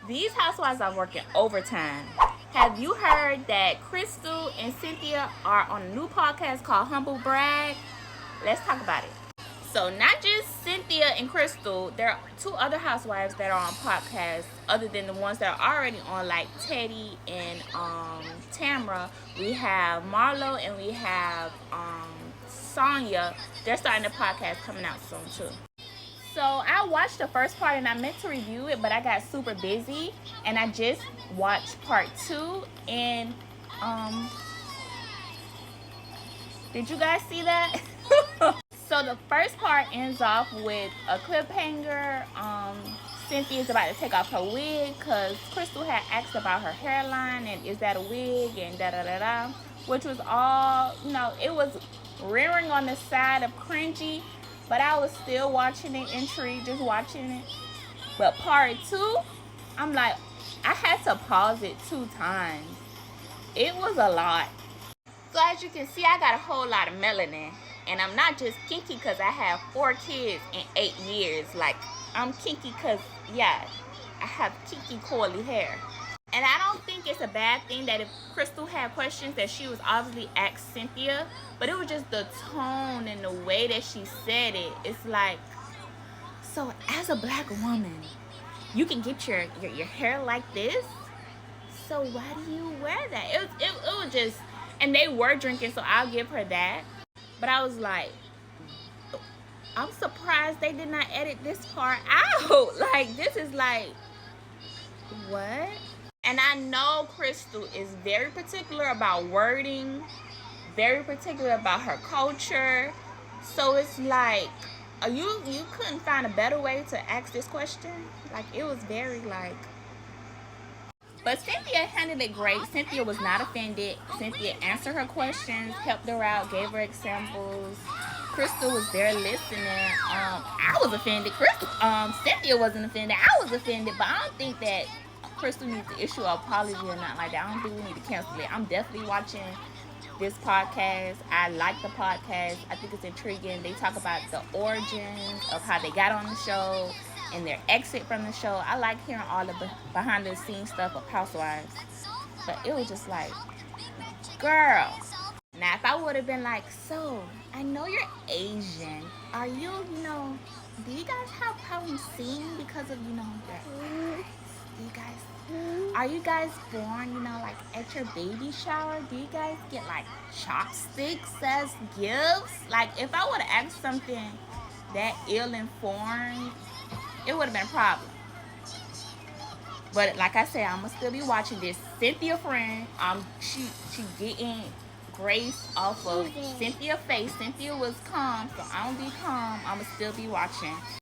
These housewives are working overtime. Have you heard that Crystal and Cynthia are on a new podcast called Humble Brag? Let's talk about it. So not just Cynthia and Crystal, there are two other housewives that are on podcasts other than the ones that are already on, like Teddy and Tamra. We have Marlo and we have Sonya. They're starting a podcast coming out soon too. So I watched the first part and I meant to review it, but I got super busy and I just watched part 2 and did you guys see that? So the first part ends off with a cliffhanger. Cynthia's about to take off her wig because Crystal had asked about her hairline and is that a wig and da da da da, which was all, it was rearing on the side of cringy, but I was still watching it, intrigued, just watching it. But part 2, I'm like, I had to pause it 2 times. It was a lot. So as you can see, I got a whole lot of melanin. And I'm not just kinky because I have 4 kids in 8 years. Like, I'm kinky because, yeah, I have kinky coily hair. And I don't think it's a bad thing that if Crystal had questions that she was obviously asked Cynthia. But it was just the tone and the way that she said it. It's like, so as a black woman, you can get your hair like this? So why do you wear that? It was just, and they were drinking, so I'll give her that. But I was like, I'm surprised they did not edit this part out. Like, this is like, what? And I know Crystal is very particular about wording, very particular about her culture. So it's like, you couldn't find a better way to ask this question? Like, it was very like... But Cynthia handled it great. Cynthia was not offended. Cynthia answered her questions, helped her out, gave her examples. Crystal was there listening. I was offended. Cynthia wasn't offended. I was offended. But I don't think that Crystal needs to issue an apology or nothing like that. I don't think we need to cancel it. I'm definitely watching this podcast. I like the podcast. I think it's intriguing. They talk about the origins of how they got on the show and their exit from the show. I like hearing all the behind the scenes stuff of Housewives. But it was just like, girl. Now if I would have been like, so I know you're Asian. Are you, do you guys have problems seeing because of, your eyes? Do you guys, are you guys born, like at your baby shower? Do you guys get like chopsticks as gifts? Like if I would have asked something that ill-informed, it would have been a problem. But like I said, I'm gonna still be watching this. Cynthia friend, she getting grace off of Cynthia's face. Cynthia was calm, so I'm gonna be calm. I'm gonna still be watching.